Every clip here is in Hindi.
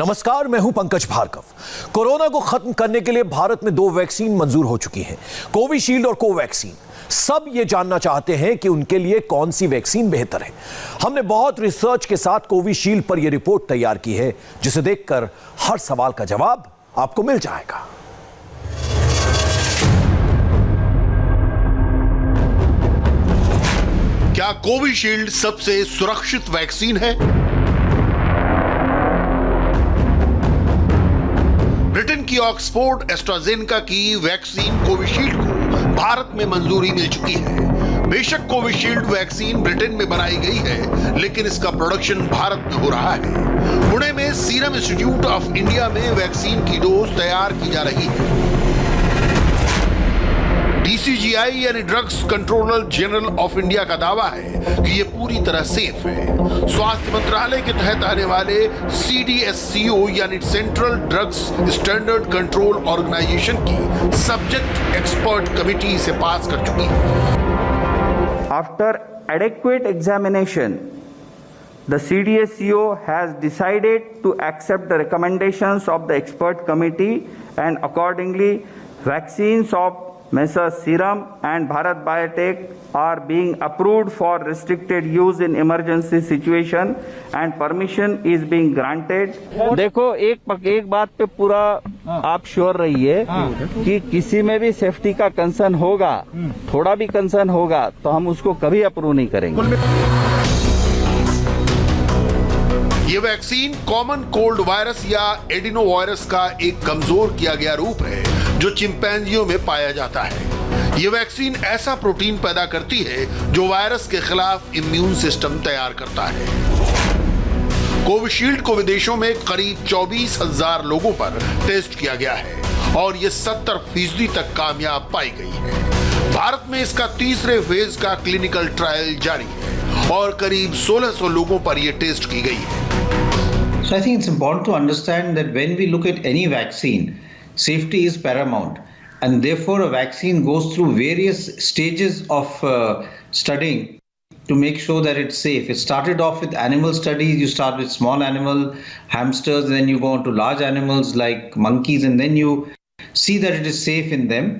नमस्कार, मैं हूं पंकज भार्गव। कोरोना को खत्म करने के लिए भारत में 2 वैक्सीन मंजूर हो चुकी हैं, कोविशील्ड और कोवैक्सीन। सब ये जानना चाहते हैं कि उनके लिए कौन सी वैक्सीन बेहतर है। हमने बहुत रिसर्च के साथ कोविशील्ड पर यह रिपोर्ट तैयार की है, जिसे देखकर हर सवाल का जवाब आपको मिल जाएगा। क्या कोविशील्ड सबसे सुरक्षित वैक्सीन है? ब्रिटेन की ऑक्सफोर्ड एस्ट्राजेनेका की वैक्सीन कोविशील्ड को भारत में मंजूरी मिल चुकी है। बेशक कोविशील्ड वैक्सीन ब्रिटेन में बनाई गई है, लेकिन इसका प्रोडक्शन भारत में हो रहा है। पुणे में सीरम इंस्टीट्यूट ऑफ इंडिया में वैक्सीन की डोज तैयार की जा रही है। DCGI यानी drugs controller general of India का दावा है कि यह पूरी तरह सेफ है। स्वास्थ्य मंत्रालय के तहत आने वाले CDSCO यानी central drugs standard control organisation की सब्जेक्ट एक्सपर्ट कमेटी इसे पास कर चुकी है। After adequate examination, the CDSCO has decided to accept the recommendations of the expert committee, and accordingly vaccines of Messrs. Serum and Bharat Biotech are being approved for restricted use in emergency situation and permission is being granted. देखो एक बात पे पूरा आप श्योर रहिए कि किसी में भी सेफ्टी का कंसर्न होगा, थोड़ा भी कंसर्न होगा तो हम उसको कभी अप्रूव नहीं करेंगे। ये वैक्सीन कॉमन कोल्ड वायरस या एडिनोवायरस का एक कमजोर किया गया रूप है जो चिंपैंजियों में पाया जाता है। ये वैक्सीन ऐसा प्रोटीन पैदा करती है जो वायरस के खिलाफ इम्यून सिस्टम तैयार करता है। कोविशील्ड को विदेशों में करीब 24,000 लोगों पर टेस्ट किया गया है और ये 70% तक कामयाब पाई गई है। भारत में इसका तीसरे फेज का क्लिनिकल ट्रायल जारी है और करीब 1600 लोगों पर यह टेस्ट की गई है। So I think it's important to understand that when we look at any vaccine, safety is paramount, and therefore a vaccine goes through various stages of studying to make sure that it's safe. It started off with animal studies. You start with small animal, hamsters, then you go on to large animals like monkeys, and then you see that it is safe in them.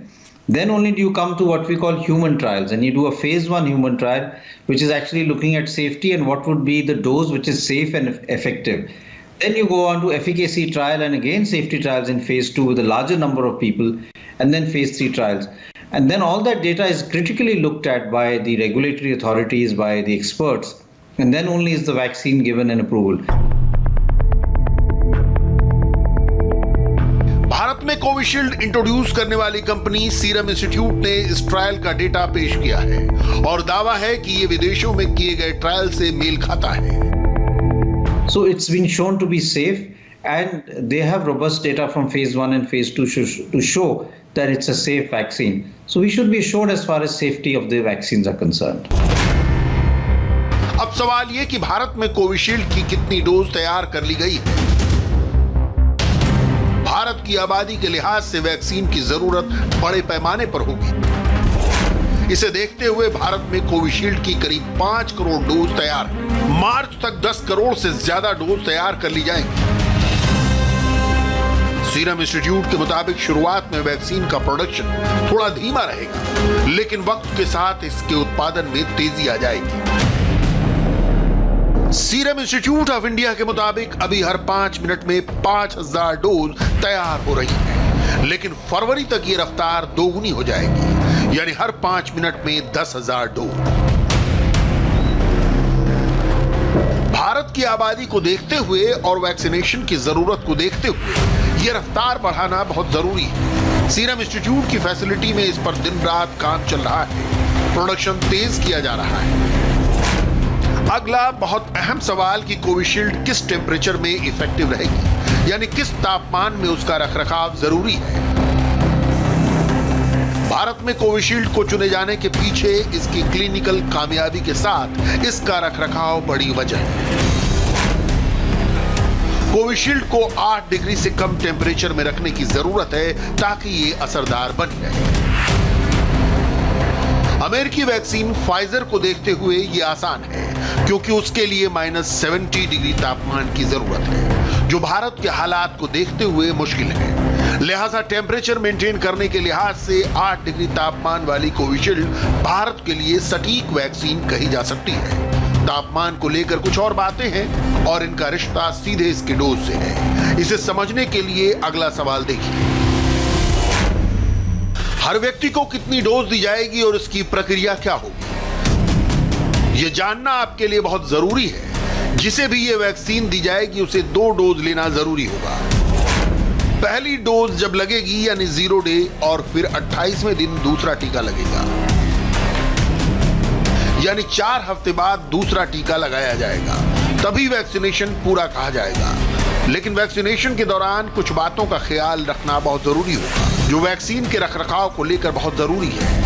Then only do you come to what we call human trials, and you do a phase 1 human trial, which is actually looking at safety and what would be the dose which is safe and effective. Then you go on to efficacy trial and again safety trials in phase 2 with a larger number of people, and then phase 3 trials. And then all that data is critically looked at by the regulatory authorities, by the experts, and then only is the vaccine given an approval. Bharat में कोविशील्ड इंट्रोड्यूस करने वाली कंपनी सीरम इंस्टीट्यूट ने इस ट्रायल का डेटा पेश किया है और दावा है कि ये विदेशों में किए गए ट्रायल से मेल खाता है। So it's been shown to be safe, and they have robust data from phase 1 and phase 2 to show that it's a safe vaccine. So we should be assured as far as safety of the vaccines are concerned. अब सवाल ये कि भारत में कोविशील्ड की कितनी डोज तैयार कर ली गई है। भारत की आबादी के लिहाज से वैक्सीन की जरूरत बड़े पैमाने पर होगी। इसे देखते हुए भारत में कोविशील्ड की करीब 5 करोड़ डोज तैयार है। मार्च तक 10 करोड़ से ज्यादा डोज तैयार कर ली जाएंगी। सीरम इंस्टीट्यूट के मुताबिक शुरुआत में वैक्सीन का प्रोडक्शन थोड़ा धीमा रहेगा, लेकिन वक्त के साथ इसके उत्पादन में तेजी आ जाएगी। सीरम इंस्टीट्यूट ऑफ इंडिया के मुताबिक अभी हर 5 मिनट में 5000 डोज तैयार हो रही है, लेकिन फरवरी तक ये रफ्तार दोगुनी हो जाएगी, यानी हर 5 मिनट में 10,000 डोज। भारत की आबादी को देखते हुए और वैक्सीनेशन की जरूरत को देखते हुए यह रफ्तार बढ़ाना बहुत जरूरी है। सीरम इंस्टीट्यूट की फैसिलिटी में इस पर दिन रात काम चल रहा है, प्रोडक्शन तेज किया जा रहा है। अगला बहुत अहम सवाल कि कोविशील्ड किस टेम्परेचर में इफेक्टिव रहेगी, यानी किस तापमान में उसका रखरखाव जरूरी है। भारत में कोविशील्ड को चुने जाने के पीछे इसकी क्लिनिकल कामयाबी के साथ इसका रखरखाव बड़ी वजह है। कोविशील्ड को 8 डिग्री से कम टेम्परेचर में रखने की जरूरत है ताकि ये असरदार बनी रहे। अमेरिकी वैक्सीन फाइजर को देखते हुए ये आसान है क्योंकि उसके लिए -70 डिग्री तापमान की जरूरत है। जो भारत के हालात को देखते हुए मुश्किल है। लिहाजा टेम्परेचर मेंटेन करने के लिहाज से 8 डिग्री तापमान वाली कोविशील्ड भारत के लिए सटीक वैक्सीन कही जा सकती है। तापमान को लेकर कुछ और बातें हैं और इनका रिश्ता सीधे इसके डोज से है। इसे समझने के लिए अगला सवाल देखिए। हर व्यक्ति को कितनी डोज दी जाएगी और इसकी प्रक्रिया क्या होगी, यह जानना आपके लिए बहुत जरूरी है। जिसे भी यह वैक्सीन दी जाएगी उसे 2 डोज लेना जरूरी होगा। पहली डोज जब लगेगी यानी 0 डे और फिर 28वें दिन दूसरा टीका लगेगा, यानी 4 हफ्ते बाद दूसरा टीका लगाया जाएगा, तभी वैक्सीनेशन पूरा कहा जाएगा। लेकिन वैक्सीनेशन के दौरान कुछ बातों का ख्याल रखना बहुत जरूरी होगा, जो वैक्सीन के रखरखाव को लेकर बहुत जरूरी है।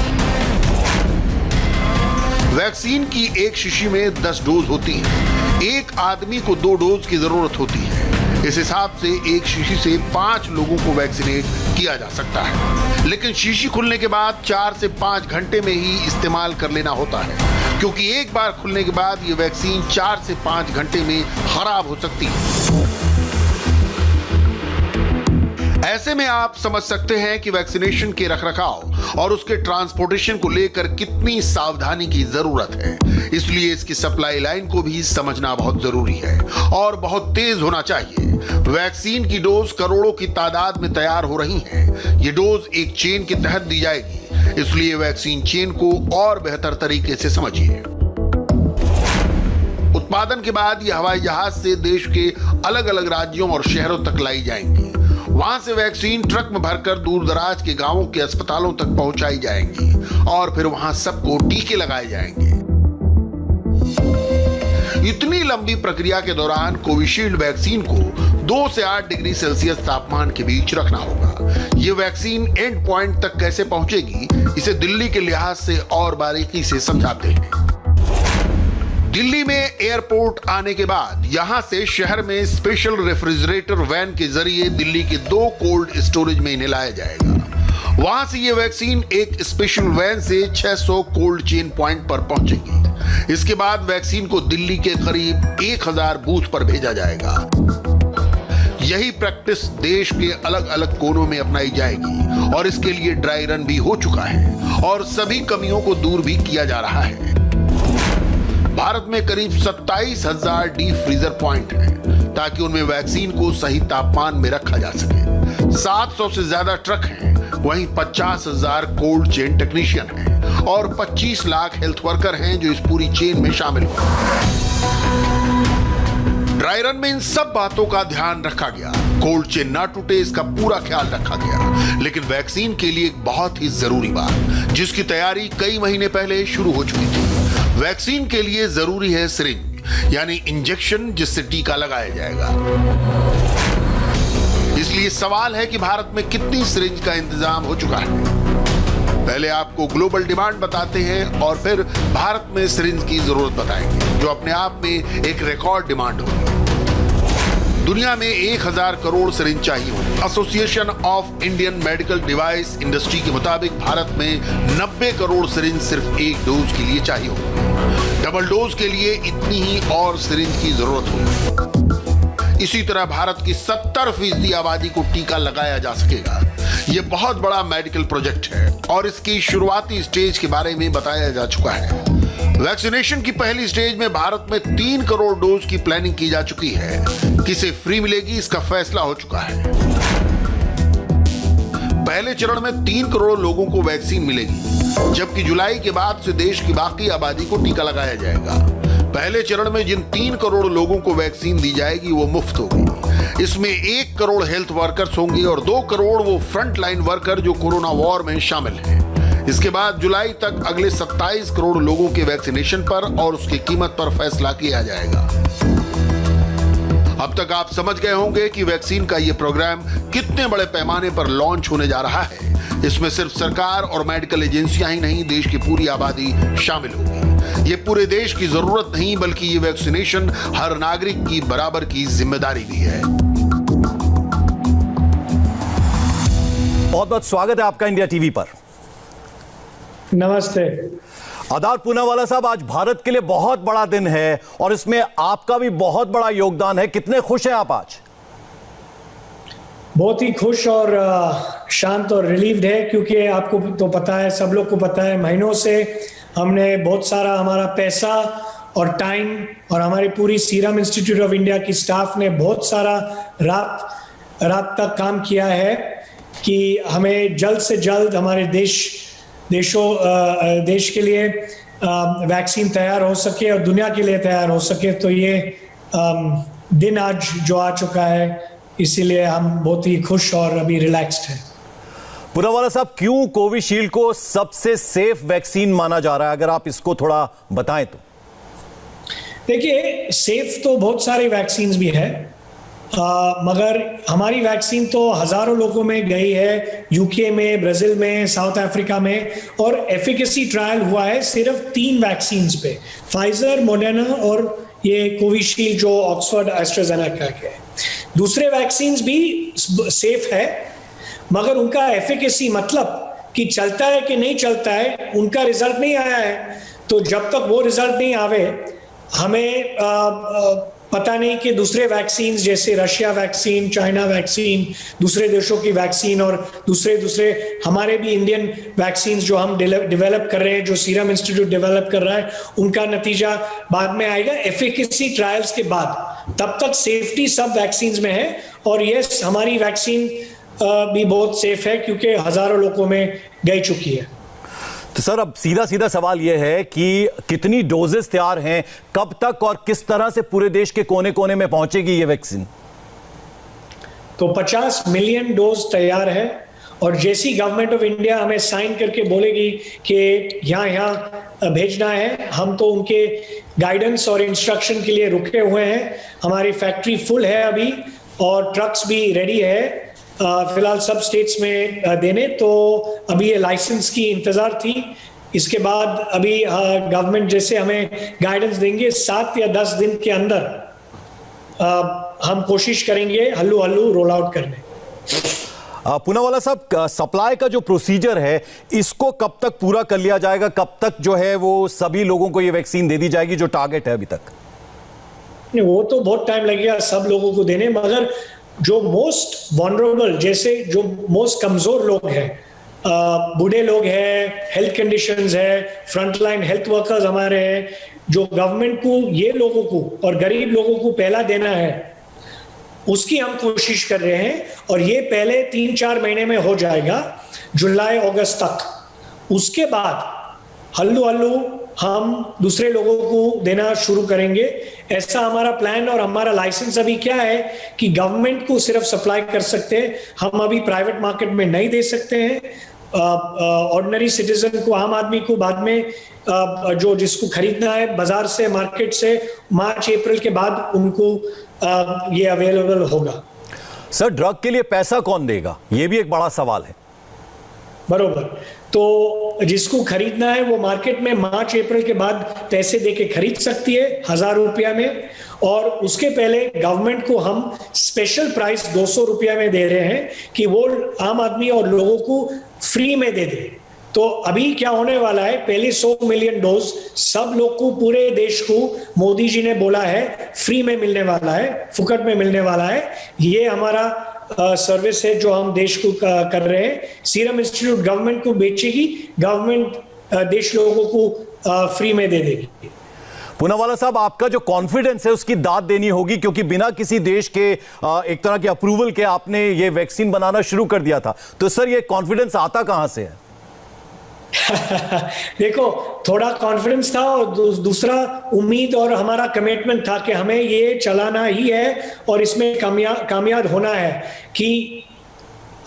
वैक्सीन की एक शीशी में 10 डोज होती है। एक आदमी को 2 डोज की जरूरत होती है। इस हिसाब से एक शीशी से 5 लोगों को वैक्सीनेट किया जा सकता है। लेकिन शीशी खुलने के बाद 4 से 5 घंटे में ही इस्तेमाल कर लेना होता है, क्योंकि एक बार खुलने के बाद ये वैक्सीन 4 से 5 घंटे में खराब हो सकती है। ऐसे में आप समझ सकते हैं कि वैक्सीनेशन के रखरखाव और उसके ट्रांसपोर्टेशन को लेकर कितनी सावधानी की जरूरत है। इसलिए इसकी सप्लाई लाइन को भी समझना बहुत जरूरी है और बहुत तेज होना चाहिए। वैक्सीन की डोज करोड़ों की तादाद में तैयार हो रही हैं। ये डोज एक चेन के तहत दी जाएगी, इसलिए वैक्सीन चेन को और बेहतर तरीके से समझिए। उत्पादन के बाद ये हवाई जहाज से देश के अलग अलग राज्यों और शहरों तक लाई जाएंगी। वहां से वैक्सीन ट्रक में भरकर दूर दराज के गांवों के अस्पतालों तक पहुंचाई जाएंगी और फिर वहां सबको टीके लगाए जाएंगे। इतनी लंबी प्रक्रिया के दौरान कोविशील्ड वैक्सीन को 2 से 8 डिग्री सेल्सियस तापमान के बीच रखना होगा। यह वैक्सीन एंड पॉइंट तक कैसे पहुंचेगी, इसे दिल्ली के लिहाज से और बारीकी से समझाते हैं। दिल्ली में एयरपोर्ट आने के बाद यहां से शहर में स्पेशल रेफ्रिजरेटर वैन के जरिए दिल्ली के 2 कोल्ड स्टोरेज में इन्हें लाया जाएगा। वहां से यह वैक्सीन एक स्पेशल वैन से 600 कोल्ड चेन पॉइंट पर पहुंचेगी। इसके बाद वैक्सीन को दिल्ली के करीब 1000 बूथ पर भेजा जाएगा। यही प्रैक्टिस देश के अलग अलग कोनों में अपनाई जाएगी और इसके लिए ड्राई रन भी हो चुका है और सभी कमियों को दूर भी किया जा रहा है। भारत में करीब 27,000 डीप फ्रीजर पॉइंट हैं, ताकि उनमें वैक्सीन को सही तापमान में रखा जा सके। 700 से ज्यादा ट्रक हैं, वहीं 50,000 कोल्ड चेन टेक्नीशियन हैं और 25 लाख हेल्थ वर्कर हैं जो इस पूरी चेन में शामिल हैं। ड्राई रन में इन सब बातों का ध्यान रखा गया। कोल्ड चेन ना टूटे इसका पूरा ख्याल रखा गया। लेकिन वैक्सीन के लिए एक बहुत ही जरूरी बात, जिसकी तैयारी कई महीने पहले शुरू हो चुकी थी। वैक्सीन के लिए जरूरी है सिरिंज, यानी इंजेक्शन जिससे टीका लगाया जाएगा। इसलिए सवाल है कि भारत में कितनी सिरिंज का इंतजाम हो चुका है। पहले आपको ग्लोबल डिमांड बताते हैं और फिर भारत में सिरिंज की जरूरत बताएंगे, जो अपने आप में एक रिकॉर्ड डिमांड होगी। दुनिया में 1000 करोड़ सिरिंज चाहिए होंगे। Association of Indian medical device industry के मुताबिक भारत में 90 करोड़ सिरिंज सिर्फ एक डोज के लिए चाहिए होंगे। डबल डोज के लिए इतनी ही और सिरिंज की जरूरत होगी। इसी तरह भारत की 70% आबादी को टीका लगाया जा सकेगा। यह बहुत बड़ा मेडिकल प्रोजेक्ट है और इसकी शुरुआती स्टेज के बारे में बताया जा चुका है। वैक्सीनेशन की पहली स्टेज में भारत में 3 करोड़ डोज की प्लानिंग की जा चुकी है। किसे फ्री मिलेगी इसका फैसला हो चुका है। पहले चरण में 3 करोड़ लोगों को वैक्सीन मिलेगी, जबकि जुलाई के बाद से देश की बाकी आबादी को टीका लगाया जाएगा। पहले चरण में जिन 3 करोड़ लोगों को वैक्सीन दी जाएगी वो मुफ्त होगी। इसमें 1 करोड़ हेल्थ वर्कर्स होंगे और 2 करोड़ वो फ्रंट लाइन वर्कर जो कोरोना वॉर में शामिल हैं। इसके बाद जुलाई तक अगले 27 करोड़ लोगों के वैक्सीनेशन पर और उसकी कीमत पर फैसला किया जाएगा। अब तक आप समझ गए होंगे कि वैक्सीन का यह प्रोग्राम कितने बड़े पैमाने पर लॉन्च होने जा रहा है। इसमें सिर्फ सरकार और मेडिकल एजेंसियां ही नहीं, देश की पूरी आबादी शामिल होगी। ये पूरे देश की जरूरत नहीं, बल्कि ये वैक्सीनेशन हर नागरिक की बराबर की जिम्मेदारी भी है। बहुत बहुत स्वागत है आपका इंडिया टीवी पर। नमस्ते। आदाब पूनावाला साहब, आज भारत के लिए बहुत बड़ा दिन है और इसमें आपका भी बहुत बड़ा योगदान है। कितने खुश हैं आप आज? बहुत ही खुश और शांत और रिलीव्ड है, क्योंकि आपको तो पता है, सब लोग को पता है, महीनों से हमने बहुत सारा हमारा पैसा और टाइम और हमारी पूरी सीरम इंस्टीट्यूट ऑफ इंडिया की स्टाफ ने बहुत सारा रात तक काम किया है कि हमें जल्द से जल्द हमारे देश के लिए वैक्सीन तैयार हो सके और दुनिया के लिए तैयार हो सके। तो ये दिन आज जो आ चुका है, इसीलिए हम बहुत ही खुश और अभी रिलैक्स्ड हैं। पूनावाला साहब, क्यों कोविशील्ड को सबसे सेफ वैक्सीन माना जा रहा है, अगर आप इसको थोड़ा बताएं तो? देखिए, सेफ तो बहुत सारी वैक्सीन भी है, मगर हमारी वैक्सीन तो हजारों लोगों में गई है, यूके में, ब्राजील में, साउथ अफ्रीका में, और एफिकेसी ट्रायल हुआ है सिर्फ 3 वैक्सीन पे, फाइजर, मोडर्ना और ये कोविशील्ड जो ऑक्सफोर्ड एस्ट्राजेनेका के है। दूसरे वैक्सीन भी सेफ है, मगर उनका एफिकेसी, मतलब कि चलता है कि नहीं चलता है, उनका रिजल्ट नहीं आया है। तो जब तक वो रिजल्ट नहीं आवे, हमें पता नहीं कि दूसरे वैक्सीन जैसे रशिया वैक्सीन, चाइना वैक्सीन, दूसरे देशों की वैक्सीन और दूसरे हमारे भी इंडियन वैक्सीन जो हम डेवलप कर रहे हैं, जो सीरम इंस्टीट्यूट डेवलप कर रहा है, उनका नतीजा बाद में आएगा एफिकेसी ट्रायल्स के बाद। तब तक सेफ्टी सब वैक्सीन में है, और यस, हमारी वैक्सीन भी बहुत सेफ है क्योंकि हजारों लोगों में गई चुकी है। तो सर, अब सीधा सवाल यह है कि कितनी डोजेस तैयार हैं, कब तक और किस तरह से पूरे देश के कोने कोने में पहुंचेगी ये वैक्सीन? तो 50 मिलियन डोज तैयार है, और जैसी गवर्नमेंट ऑफ इंडिया हमें साइन करके बोलेगी कि यहाँ भेजना है, हम तो उनके गाइडेंस और इंस्ट्रक्शन के लिए रुके हुए हैं। हमारी फैक्ट्री फुल है अभी, और ट्रक्स भी रेडी है फिलहाल सब स्टेट्स में देने। तो अभी ये लाइसेंस की इंतजार थी, इसके बाद अभी गवर्नमेंट जैसे हमें गाइडेंस देंगे 7 या 10 दिन के अंदर हम कोशिश करेंगे हल्लू रोल आउट करने। पूनावाला साहब, सप्लाई का जो प्रोसीजर है, इसको कब तक पूरा कर लिया जाएगा? कब तक जो है वो सभी लोगों को ये वैक्सीन दे दी जाएगी जो टारगेट है अभी तक? वो तो बहुत टाइम लगेगा सब लोगों को देने, मगर जो मोस्ट वनरेबल, जैसे जो मोस्ट कमजोर लोग हैं, बूढ़े लोग हैं, हेल्थ कंडीशंस है, फ्रंटलाइन हेल्थ वर्कर्स हमारे हैं, जो गवर्नमेंट को ये लोगों को और गरीब लोगों को पहला देना है, उसकी हम कोशिश कर रहे हैं। और ये पहले 3-4 महीने में हो जाएगा, जुलाई अगस्त तक। उसके बाद हल्लू हम दूसरे लोगों को देना शुरू करेंगे, ऐसा हमारा प्लान। और हमारा लाइसेंस अभी क्या है कि गवर्नमेंट को सिर्फ सप्लाई कर सकते हैं, हम अभी प्राइवेट मार्केट में नहीं दे सकते हैं। ऑर्डिनरी सिटीजन को, आम आदमी को बाद में जो जिसको खरीदना है बाजार से, मार्केट से, मार्च-अप्रैल के बाद उनको ये अवेलेबल होगा। सर, ड्रग के लिए पैसा कौन देगा, ये भी एक बड़ा सवाल है। बरोबर, तो जिसको खरीदना है वो मार्केट में मार्च-अप्रैल के बाद पैसे देके खरीद सकती है 1000 रुपया में, और उसके पहले गवर्नमेंट को हम स्पेशल प्राइस 200 रुपया में दे रहे हैं कि वो आम आदमी और लोगों को फ्री में दे दे। तो अभी क्या होने वाला है, पहले 100 मिलियन डोज सब लोग को, पूरे देश को मोदी जी ने बोला है फ्री में मिलने वाला है, फुकट में मिलने वाला है। ये हमारा सर्विस है जो हम देश को कर रहे हैं। सीरम इंस्टीट्यूट गवर्नमेंट को बेचेगी, गवर्नमेंट देश लोगों को फ्री में दे देगी। पूनावाला साहब, आपका जो कॉन्फिडेंस है उसकी दाद देनी होगी, क्योंकि बिना किसी देश के एक तरह के अप्रूवल के आपने ये वैक्सीन बनाना शुरू कर दिया था। तो सर, ये कॉन्फिडेंस आता कहां से है? देखो, थोड़ा कॉन्फिडेंस था और दूसरा उम्मीद और हमारा कमिटमेंट था कि हमें ये चलाना ही है और इसमें कामयाब होना है। कि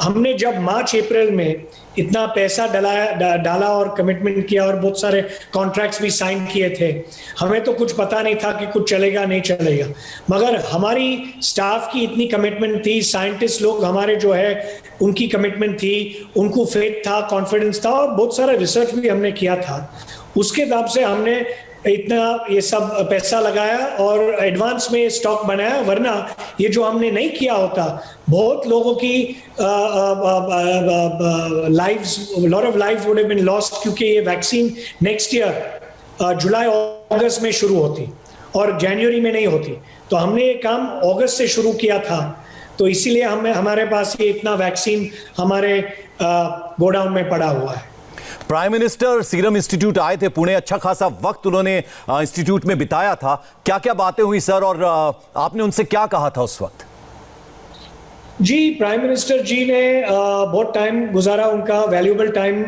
हमने जब मार्च-अप्रैल में इतना पैसा डाला और कमिटमेंट किया और बहुत सारे कॉन्ट्रैक्ट्स भी साइन किए थे, हमें तो कुछ पता नहीं था कि कुछ चलेगा नहीं चलेगा, मगर हमारी स्टाफ की इतनी कमिटमेंट थी, साइंटिस्ट लोग हमारे जो है उनकी कमिटमेंट थी, उनको फेथ था, कॉन्फिडेंस था, और बहुत सारा रिसर्च भी हमने किया था। उसके हिसाब से हमने इतना ये सब पैसा लगाया और एडवांस में स्टॉक बनाया, वरना ये जो हमने नहीं किया होता, बहुत लोगों की lives, lot of lives would have been lost, क्योंकि ये वैक्सीन नेक्स्ट ईयर जुलाई अगस्त में शुरू होती और जनवरी में नहीं होती। तो हमने ये काम अगस्त से शुरू किया था। तो इसीलिए हमारे पास ये इतना वैक्सीन हमारे गोडाउन में पड़ा हुआ है। प्राइम मिनिस्टर सीरम इंस्टीट्यूट आए थे पुणे, अच्छा खासा वक्त उन्होंने इंस्टीट्यूट में बिताया था। क्या क्या बातें हुई सर, और आपने उनसे क्या कहा था उस वक्त? जी, प्राइम मिनिस्टर जी ने बहुत टाइम गुजारा, उनका वैल्यूएबल टाइम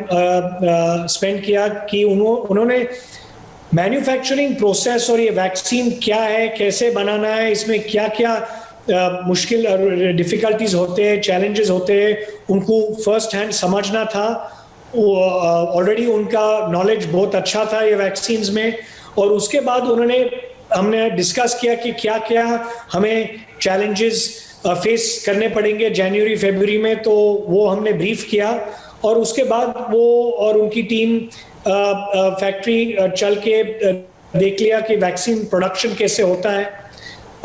स्पेंड किया कि उन्होंने मैन्युफैक्चरिंग प्रोसेस और ये वैक्सीन क्या है, कैसे बनाना है, इसमें क्या क्या मुश्किल और डिफिकल्टीज होते हैं, चैलेंजेस होते हैं, उनको फर्स्ट हैंड समझना था। ऑलरेडी उनका नॉलेज बहुत अच्छा था ये वैक्सीन्स में, और उसके बाद हमने डिस्कस किया कि क्या क्या हमें चैलेंजेस फेस करने पड़ेंगे जनवरी फरवरी में, तो वो हमने ब्रीफ किया। और उसके बाद वो और उनकी टीम फैक्ट्री चल के देख लिया कि वैक्सीन प्रोडक्शन कैसे होता है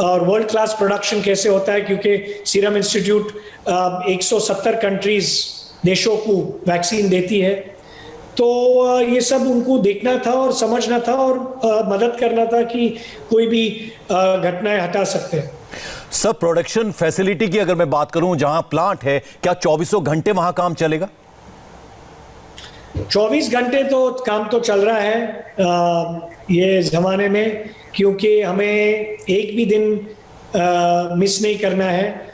और वर्ल्ड क्लास प्रोडक्शन कैसे होता है, क्योंकि सीरम इंस्टीट्यूट 170 कंट्रीज देशों को वैक्सीन देती है। तो ये सब उनको देखना था और समझना था और मदद करना था कि कोई भी घटनाएं हटा सकते हैं। सर, प्रोडक्शन फैसिलिटी की अगर मैं बात करूं, जहां प्लांट है, क्या 24 घंटे वहां काम चलेगा? 24 घंटे तो काम तो चल रहा है ये जमाने में, क्योंकि हमें एक भी दिन मिस नहीं करना है।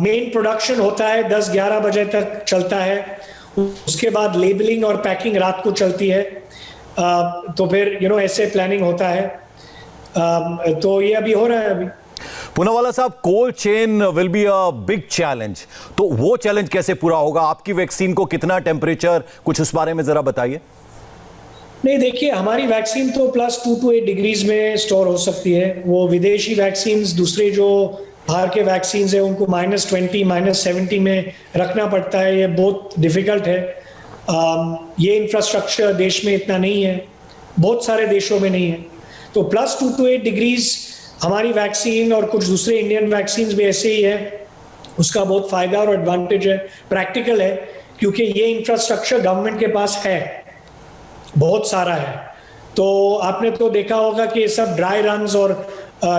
मेन प्रोडक्शन होता है 10-11 बजे तक चलता है, उसके बाद लेबलिंग और पैकिंग रात को चलती है। तो फिर ऐसे प्लानिंग होता है। तो ये अभी हो रहा है। अभी पूनावाला साहब, cold chain will be a big challenge, तो वो चैलेंज कैसे पूरा होगा? आपकी वैक्सीन को कितना टेम्परेचर, कुछ उस बारे में जरा बताइए। नहीं, देखिए, हमारी वैक्सीन तो +2 to 8 डिग्रीज में स्टोर हो सकती है। वो विदेशी वैक्सीन, दूसरे जो बाहर के वैक्सीन है, उनको -20 -70 में रखना पड़ता है। ये बहुत डिफिकल्ट है। ये इंफ्रास्ट्रक्चर देश में इतना नहीं है, बहुत सारे देशों में नहीं है। तो +2 to 8 डिग्रीज हमारी वैक्सीन और कुछ दूसरे इंडियन वैक्सीन भी ऐसे ही है। उसका बहुत फायदा और एडवांटेज है, प्रैक्टिकल है, क्योंकि ये इंफ्रास्ट्रक्चर गवर्नमेंट के पास है, बहुत सारा है। तो आपने तो देखा होगा कि ये सब ड्राई रन्स और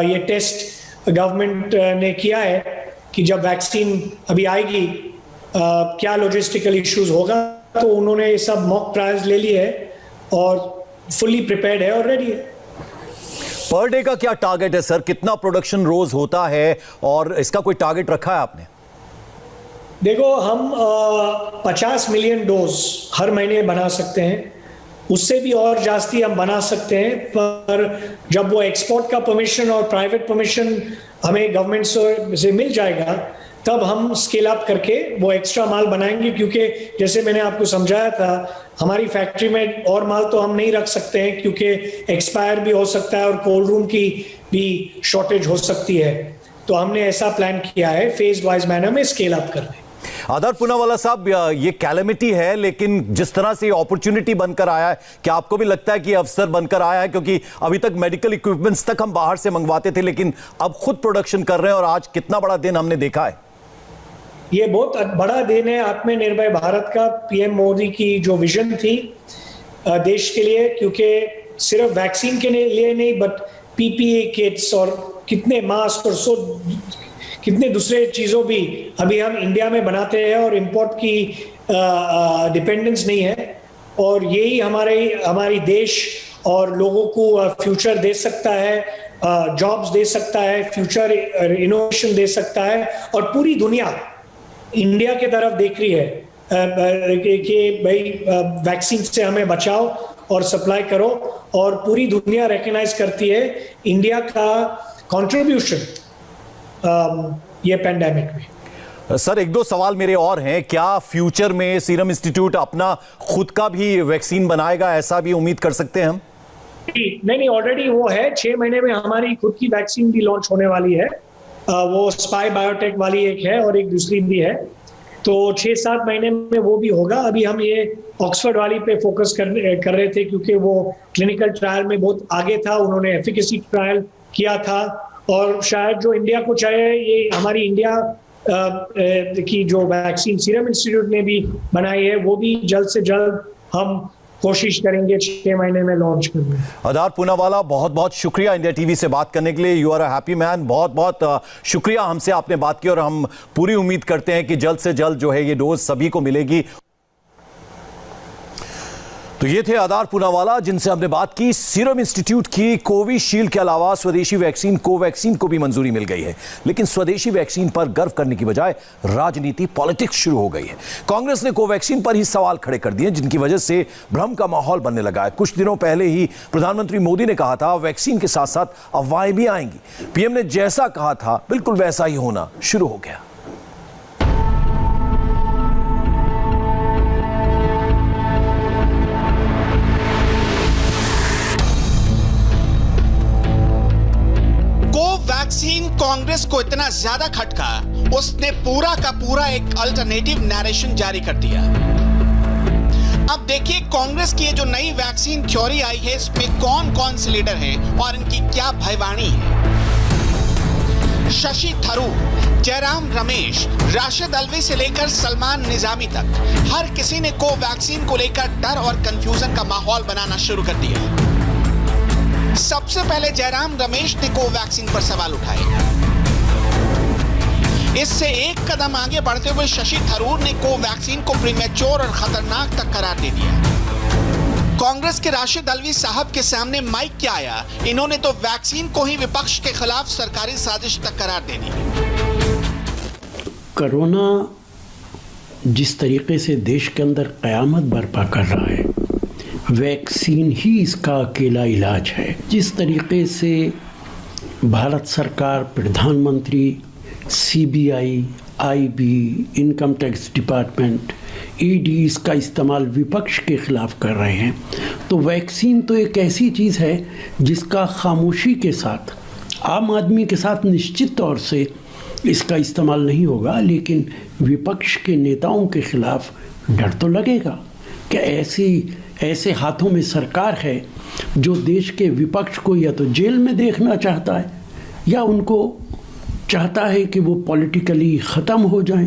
ये टेस्ट गवर्नमेंट ने किया है कि जब वैक्सीन अभी आएगी क्या लॉजिस्टिकल इश्यूज होगा, तो उन्होंने ये सब मॉक ट्रायल्स ले लिए है और फुल्ली प्रिपेयर्ड है और रेडी है। पर डे का क्या टारगेट है सर? कितना प्रोडक्शन रोज होता है और इसका कोई टारगेट रखा है आपने? देखो, हम 50 मिलियन डोज हर महीने बना सकते हैं, उससे भी और जास्ती हम बना सकते हैं। पर जब वो एक्सपोर्ट का परमिशन और प्राइवेट परमिशन हमें गवर्नमेंट से मिल जाएगा, तब हम स्केल अप करके वो एक्स्ट्रा माल बनाएंगे। क्योंकि जैसे मैंने आपको समझाया था, हमारी फैक्ट्री में और माल तो हम नहीं रख सकते हैं, क्योंकि एक्सपायर भी हो सकता है और कोल्ड रूम की भी शॉर्टेज हो सकती है। तो हमने ऐसा प्लान किया है फेज वाइज मैनर में स्केल अप करने। आदर पूनावाला साहब, ये कैलेमिटी है, लेकिन जिस तरह से अपॉर्चुनिटी बनकर आया है, क्या आपको भी लगता है कि अवसर बनकर आया है? क्योंकि अभी तक मेडिकल इक्विपमेंट्स तक हम बाहर से मंगवाते थे, लेकिन अब खुद प्रोडक्शन कर रहे हैं, और आज कितना बड़ा दिन हमने देखा है। ये बहुत बड़ा दिन है आत्मनिर्भर भारत का। पीएम मोदी की जो विजन थी देश के लिए, क्योंकि सिर्फ वैक्सीन के लिए नहीं, बट पीपीई किट्स और कितने मास्क और कितने दूसरे चीज़ों भी अभी हम इंडिया में बनाते हैं और इंपोर्ट की डिपेंडेंस नहीं है। और यही हमारी देश और लोगों को फ्यूचर दे सकता है, जॉब्स दे सकता है, फ्यूचर इनोवेशन दे सकता है। और पूरी दुनिया इंडिया की तरफ देख रही है कि भाई वैक्सीन से हमें बचाओ और सप्लाई करो, और पूरी दुनिया रिकॉग्नाइज करती है इंडिया का कंट्रीब्यूशन ये पैंडेमिक में। सर, 1-2 सवाल मेरे और हैं। क्या फ्यूचर में सीरम इंस्टीट्यूट अपना खुद का भी वैक्सीन बनाएगा, ऐसा भी उम्मीद कर सकते हैं हम? नहीं, ऑलरेडी वो है। 6 महीने में हमारी खुद की वैक्सीन भी लॉन्च होने वाली है। वो स्पाई बायोटेक वाली एक है और एक दूसरी भी है। तो 6-7 महीने में वो भी होगा। अभी हम ये ऑक्सफोर्ड वाली पे फोकस कर रहे थे, क्योंकि वो क्लिनिकल ट्रायल में बहुत आगे था। उन्होंने एफिकेसी ट्रायल किया था, और शायद जो इंडिया को चाहिए, ये हमारी इंडिया की जो वैक्सीन सीरम इंस्टीट्यूट ने भी बनाई है, वो भी जल्द से जल्द हम कोशिश करेंगे 6 महीने में लॉन्च करने। आधार पूनावाला, बहुत बहुत शुक्रिया इंडिया टीवी से बात करने के लिए। You are a happy man. बहुत बहुत शुक्रिया हमसे आपने बात की और हम पूरी उम्मीद करते हैं कि जल्द से जल्द जो है ये डोज सभी को मिलेगी। तो ये थे आधार पूनावाला जिनसे हमने बात की। सीरम इंस्टीट्यूट की कोविशील्ड के अलावा स्वदेशी वैक्सीन कोवैक्सीन को भी मंजूरी मिल गई है, लेकिन स्वदेशी वैक्सीन पर गर्व करने की बजाय राजनीति पॉलिटिक्स शुरू हो गई है। कांग्रेस ने कोवैक्सीन पर ही सवाल खड़े कर दिए, जिनकी वजह से भ्रम का माहौल बनने लगा है। कुछ दिनों पहले ही प्रधानमंत्री मोदी ने कहा था वैक्सीन के साथ साथ अफवाहें भी आएंगी। पीएम ने जैसा कहा था बिल्कुल वैसा ही होना शुरू हो गया। वैक्सीन कांग्रेस को इतना ज्यादा खटका, उसने पूरा का पूरा एक अल्टरनेटिव नैरेशन जारी कर दिया। अब देखिए कांग्रेस की ये जो नई वैक्सीन थ्योरी आई है, इसमें कौन कौन से लीडर हैं और इनकी क्या भयवाणी है। शशि थरूर, जयराम रमेश, राशिद अल्वी से लेकर सलमान निजामी तक हर किसी ने कोवैक्सीन को लेकर डर और कंफ्यूजन का माहौल बनाना शुरू कर दिया। सबसे पहले जयराम रमेश ने कोवैक्सीन पर सवाल उठाए। इससे एक कदम आगे बढ़ते हुए शशि थरूर ने कोवैक्सीन को प्रीमेच्योर और खतरनाक तक करार दे दिया। कांग्रेस के राशिद अल्वी साहब के सामने माइक क्या आया, इन्होंने तो वैक्सीन को ही विपक्ष के खिलाफ सरकारी साजिश तक करार दे दी। कोरोना जिस तरीके से देश के अंदर कयामत बर्पा कर रहा है, वैक्सीन ही इसका अकेला इलाज है। जिस तरीके से भारत सरकार, प्रधानमंत्री, CBI, IB, income tax department, ED इसका इस्तेमाल विपक्ष के खिलाफ कर रहे हैं, तो वैक्सीन तो एक ऐसी चीज़ है जिसका खामोशी के साथ, आम आदमी के साथ निश्चित तौर से इसका इस्तेमाल नहीं होगा, लेकिन विपक्ष के नेताओं के खिलाफ डर तो लगेगा कि ऐसे हाथों में सरकार है जो देश के विपक्ष को या तो जेल में देखना चाहता है या उनको चाहता है कि वो पॉलिटिकली ख़त्म हो जाएं।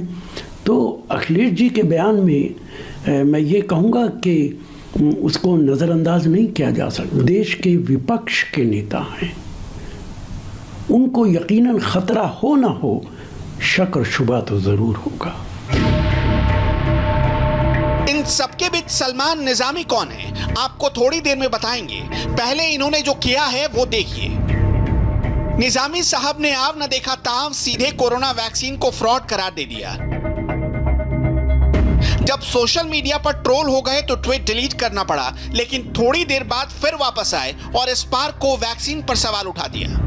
तो अखिलेश जी के बयान में मैं ये कहूँगा कि उसको नज़रअंदाज नहीं किया जा सकता। देश के विपक्ष के नेता हैं, उनको यकीनन ख़तरा हो ना हो, शक और शुबा तो ज़रूर होगा। इन सबके बीच सलमान निजामी कौन है, आपको थोड़ी देर में बताएंगे। पहले इन्होंने जो किया है वो देखिए। निजामी साहब ने आव न देखा ताव सीधे कोरोना वैक्सीन को फ्रॉड करार दे दिया। जब सोशल मीडिया पर ट्रोल हो गए तो ट्वीट डिलीट करना पड़ा, लेकिन थोड़ी देर बाद फिर वापस आए और इस बार कोवैक्सीन पर सवाल उठा दिया।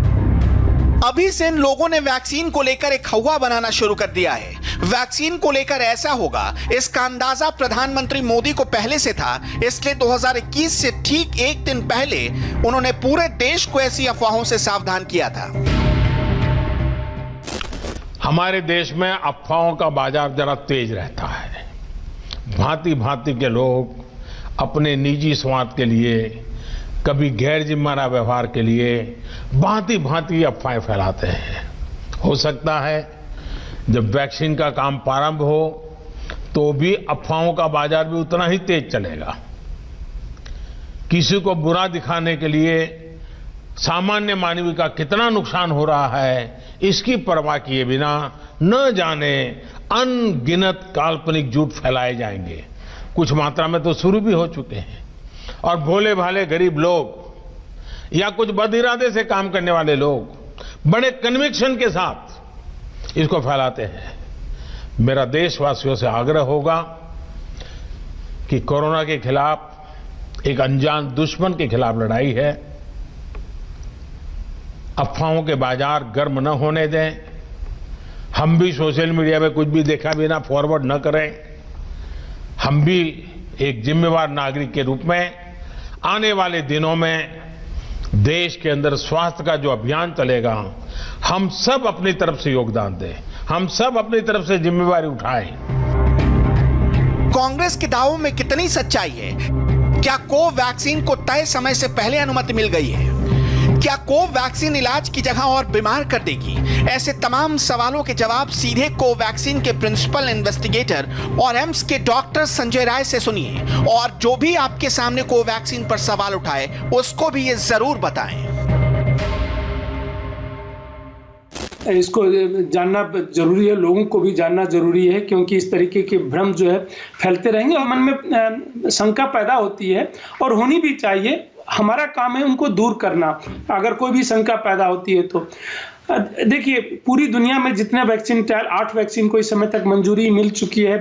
अभी से इन लोगों ने वैक्सीन को लेकर एक हवा बनाना शुरू कर दिया है। वैक्सीन को लेकर ऐसा होगा, इसका अंदाजा प्रधानमंत्री मोदी को पहले से था, इसलिए 2021 से ठीक एक दिन पहले उन्होंने पूरे देश को ऐसी अफवाहों से सावधान किया था। हमारे देश में अफवाहों का बाजार जरा तेज रहता है। भांति भांति के लोग अपने निजी स्वार्थ के लिए, कभी गैर जिम्मेदार व्यवहार के लिए भांति भांति अफवाहें फैलाते हैं। हो सकता है जब वैक्सीन का काम प्रारंभ हो तो भी अफवाहों का बाजार भी उतना ही तेज चलेगा। किसी को बुरा दिखाने के लिए सामान्य मानवीय का कितना नुकसान हो रहा है, इसकी परवाह किए बिना न जाने अनगिनत काल्पनिक झूठ फैलाए जाएंगे। कुछ मात्रा में तो शुरू भी हो चुके हैं और भोले भाले गरीब लोग या कुछ बदइरादे से काम करने वाले लोग बड़े कन्विक्शन के साथ इसको फैलाते हैं। मेरा देशवासियों से आग्रह होगा कि कोरोना के खिलाफ एक अनजान दुश्मन के खिलाफ लड़ाई है। अफवाहों के बाजार गर्म न होने दें। हम भी सोशल मीडिया में कुछ भी देखा बिना फॉरवर्ड न करें। हम भी एक जिम्मेवार नागरिक के रूप में आने वाले दिनों में देश के अंदर स्वास्थ्य का जो अभियान चलेगा, हम सब अपनी तरफ से योगदान दें, हम सब अपनी तरफ से जिम्मेवारी उठाएं। कांग्रेस के दावों में कितनी सच्चाई है? क्या कोवैक्सीन को तय समय से पहले अनुमति मिल गई है? क्या कोवैक्सीन इलाज की जगह और बीमार कर देगी? ऐसे तमाम सवालों के जवाब सीधे कोवैक्सीन के प्रिंसिपल इन्वेस्टिगेटर और एम्स के डॉक्टर संजय राय से सुनिए, और जो भी आपके सामने कोवैक्सीन पर सवाल उठाए उसको भी ये जरूर बताएं। इसको जानना जरूरी है, लोगों को भी जानना जरूरी है, क्योंकि इस तरीके के भ्रम जो है फैलते रहेंगे और मन में शंका पैदा होती है और होनी भी चाहिए। हमारा काम है उनको दूर करना अगर कोई भी शंका पैदा होती है तो। देखिए, पूरी दुनिया में जितने वैक्सीन ट्रायल, 8 वैक्सीन को इस समय तक मंजूरी मिल चुकी है।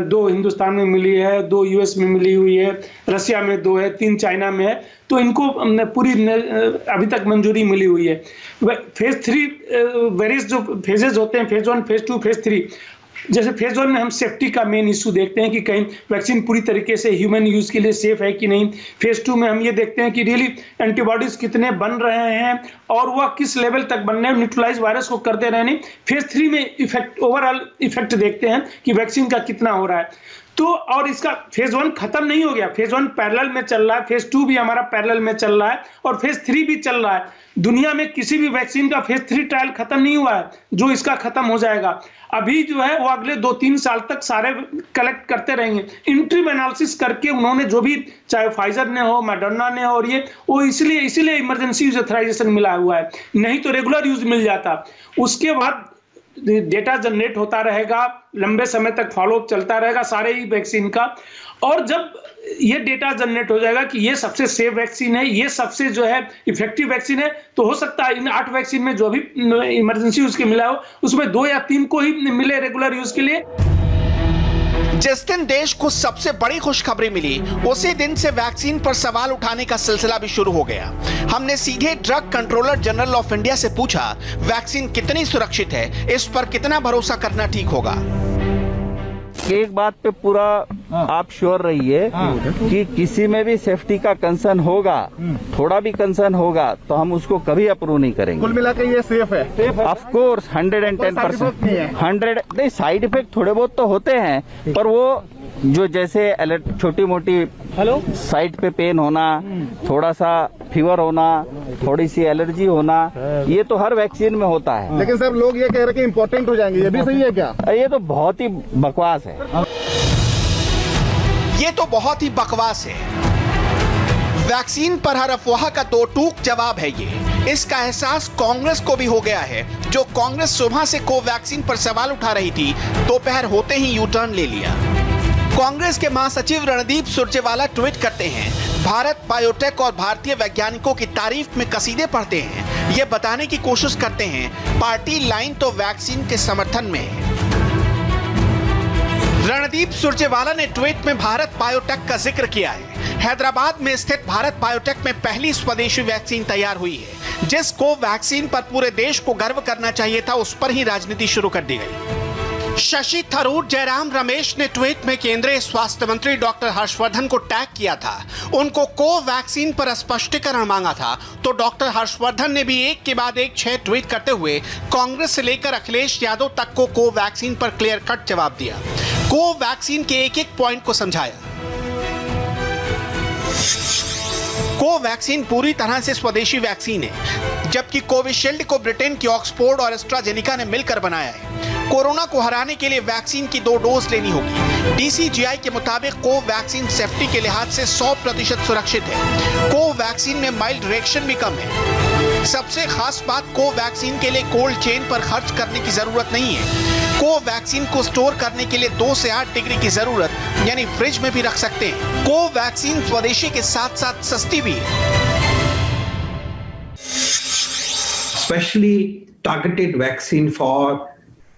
2 हिंदुस्तान में मिली है, 2 यूएस में मिली हुई है, रशिया में 2 है, 3 चाइना में है। तो इनको पूरी अभी तक मंजूरी मिली हुई है। फेज 3 वेरियस जो फेजेस होते हैं, फेज 1, फेज 2, फेज 3, जैसे फेज 1 में हम सेफ्टी का मेन इशू देखते हैं कि कहीं वैक्सीन पूरी तरीके से ह्यूमन यूज के लिए सेफ है कि नहीं। फेज 2 में हम ये देखते हैं कि रियली एंटीबॉडीज कितने बन रहे हैं और वह किस लेवल तक बनने हैं, न्यूट्रलाइज वायरस को करते रहने। फेज 3 में इफेक्ट, ओवरऑल इफेक्ट देखते हैं कि वैक्सीन का कितना हो रहा है। तो और इसका फेज 1 खत्म नहीं हो गया, फेज 1 पैरेलल में चल रहा है, फेज 2 भी हमारा पैरेलल में चल रहा है और फेज 3 भी चल रहा है। दुनिया में किसी भी वैक्सीन का फेज 3 ट्रायल खत्म नहीं हुआ है, जो इसका खत्म हो जाएगा। अभी जो है वो अगले 2-3 साल तक सारे कलेक्ट करते रहेंगे। इंट्रीम एनालिसिस करके उन्होंने जो भी, चाहे फाइजर ने हो, मॉडर्ना ने हो, और ये वो इसलिए इमरजेंसी यूज ऑथराइजेशन मिला हुआ है, नहीं तो रेगुलर यूज मिल जाता। उसके बाद डेटा जनरेट होता रहेगा, लंबे समय तक फॉलोअप चलता रहेगा सारे ही वैक्सीन का, और जब ये डेटा जनरेट हो जाएगा कि ये सबसे सेफ वैक्सीन है, ये सबसे जो है इफेक्टिव वैक्सीन है, तो हो सकता है इन 8 वैक्सीन में जो भी इमरजेंसी यूज के मिला हो उसमें 2 या 3 को ही मिले रेगुलर यूज के लिए। जिस दिन देश को सबसे बड़ी खुशखबरी मिली, उसी दिन से वैक्सीन पर सवाल उठाने का सिलसिला भी शुरू हो गया। हमने सीधे drug controller general of India से पूछा, वैक्सीन कितनी सुरक्षित है, इस पर कितना भरोसा करना ठीक होगा। एक बात पे पूरा आप श्योर रहिए कि किसी में भी सेफ्टी का कंसर्न होगा, थोड़ा भी कंसर्न होगा, तो हम उसको कभी अप्रूव नहीं करेंगे। कुल मिलाकर ये सेफ है। Of course 110%। 100 नहीं, साइड इफेक्ट थोड़े बहुत तो होते हैं, पर वो जो जैसे छोटी मोटी साइड पे पेन होना, थोड़ा सा फीवर होना, थोड़ी सी एलर्जी होना, ये तो हर वैक्सीन में होता है। लेकिन सर लोग ये कह रहे हैं कि इम्पोर्टेंट हो जाएंगे, ये भी सही है क्या? ये तो बहुत ही बकवास है। ये तो बहुत ही बकवास है। वैक्सीन पर हर अफवाह का 2 टूक जवाब है ये। इसका एहसास कांग्रेस को भी हो गया है, जो कांग्रेस सुबह से कोवैक्सीन पर सवाल उठा रही थी, दोपहर होते ही यू टर्न ले लिया। कांग्रेस के महासचिव रणदीप सुरजेवाला ट्वीट करते हैं, भारत बायोटेक और भारतीय वैज्ञानिकों की तारीफ में कसीदे पढ़ते हैं, ये बताने की कोशिश करते हैं पार्टी लाइन तो वैक्सीन के समर्थन में है। रणदीप सुरजेवाला ने ट्वीट में भारत बायोटेक का जिक्र किया है। हैदराबाद में स्थित भारत बायोटेक में पहली स्वदेशी वैक्सीन तैयार हुई है। जिस कोवैक्सीन पर पूरे देश को गर्व करना चाहिए था, उस पर ही राजनीति शुरू कर दी गई। शशि थरूर जयराम रमेश ने ट्वीट में केंद्रीय स्वास्थ्य मंत्री डॉक्टर हर्षवर्धन को टैग किया था। उनको कोवैक्सीन पर स्पष्टीकरण मांगा था, तो डॉक्टर हर्षवर्धन ने भी एक के बाद एक 6 ट्वीट करते हुए कांग्रेस से लेकर अखिलेश यादव तक को कोवैक्सीन पर क्लियर कट जवाब दिया। कोवैक्सीन के एक एक पॉइंट को समझाया। कोवैक्सीन पूरी तरह से स्वदेशी वैक्सीन है, जबकि कोविशील्ड को ब्रिटेन की ऑक्सफोर्ड और एस्ट्राजेनेका ने मिलकर बनाया है। कोरोना को हराने के लिए वैक्सीन की 2 डोज लेनी होगी। डीसीजीआई के मुताबिक कोवैक्सीन सेफ्टी के लिहाज से 100% सुरक्षित है। कोवैक्सीन में माइल्ड रिएक्शन भी कम है। सबसे खास बात, कोवैक्सीन के लिए कोल्ड चेन पर खर्च करने की जरूरत नहीं है। कोवैक्सीन को स्टोर करने के लिए 2 से 8 डिग्री की जरूरत, यानी फ्रिज में भी रख सकते हैं। कोवैक्सीन स्वदेशी के साथ साथ सस्ती भी है। Specially targeted vaccine for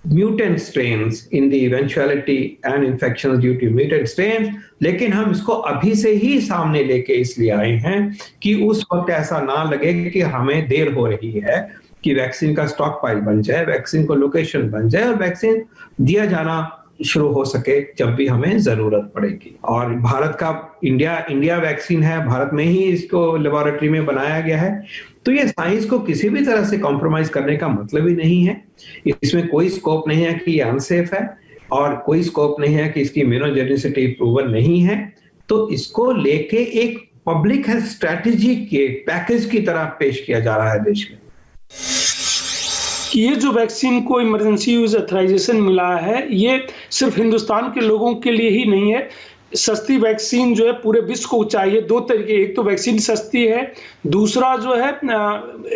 mutant strains in the eventuality and infections due to mutant strains, लेकिन हम इसको अभी से ही सामने लेके इसलिए आए हैं कि उस वक्त ऐसा ना लगे कि हमें देर हो रही है, कि वैक्सीन का स्टॉक पाइल बन जाए, वैक्सीन को लोकेशन बन जाए और वैक्सीन दिया जाना शुरू हो सके जब भी हमें जरूरत पड़ेगी। और भारत का इंडिया वैक्सीन है, भारत में ही इसको लेबोरेटरी में बनाया गया है, तो ये साइंस को किसी भी तरह से कॉम्प्रोमाइज करने का मतलब ही नहीं है। इसमें कोई स्कोप नहीं है कि ये अनसेफ है और कोई स्कोप नहीं है कि इसकी इम्यूनोजेनिसिटी प्रूवन नहीं है। तो इसको लेके एक पब्लिक हेल्थ स्ट्रैटेजी के पैकेज की तरह पेश किया जा रहा है देश में। ये जो वैक्सीन को इमरजेंसी यूज ऑथराइजेशन मिला है, ये सिर्फ हिंदुस्तान के लोगों के लिए ही नहीं है। सस्ती वैक्सीन जो है पूरे विश्व को चाहिए। दो तरीके, एक तो वैक्सीन सस्ती है, दूसरा जो है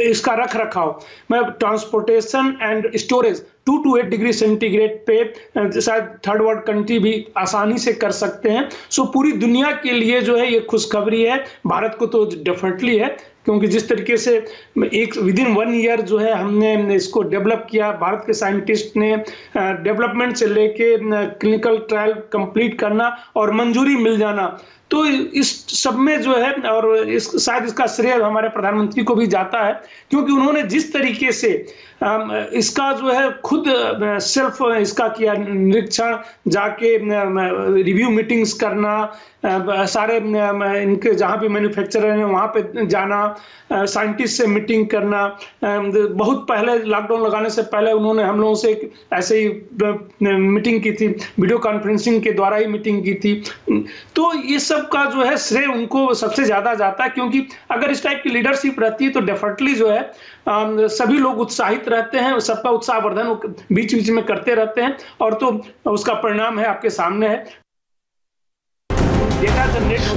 इसका रख रखाव, मैं transportation and storage 2 to 8 degree centigrade पे शायद थर्ड वर्ल्ड कंट्री भी आसानी से कर सकते हैं। सो पूरी दुनिया के लिए जो है ये खुशखबरी है। भारत को तो डेफिनेटली है, क्योंकि जिस तरीके से एक विदिन 1 ईयर जो है हमने इसको डेवलप किया, भारत के साइंटिस्ट ने डेवलपमेंट से लेके क्लिनिकल ट्रायल कंप्लीट करना और मंजूरी मिल जाना, तो इस सब में जो है, और शायद इसका श्रेय हमारे प्रधानमंत्री को भी जाता है, क्योंकि उन्होंने जिस तरीके से इसका जो है खुद सेल्फ इसका किया निरीक्षण, जाके रिव्यू मीटिंग्स करना, सारे इनके जहाँ भी मैन्युफैक्चरर हैं वहाँ पे जाना, साइंटिस्ट से मीटिंग करना। बहुत पहले लॉकडाउन लगाने से पहले उन्होंने हम लोगों से ऐसे ही मीटिंग की थी, वीडियो कॉन्फ्रेंसिंग के द्वारा ही मीटिंग की थी। तो ये सब का जो है श्रेय उनको सबसे ज़्यादा जाता है, क्योंकि अगर इस टाइप की लीडरशिप रहती है तो डेफिनेटली जो है सभी लोग उत्साहित रहते हैं, सबका उत्साहवर्धन बीच बीच में करते रहते हैं, और तो उसका परिणाम है आपके सामने है।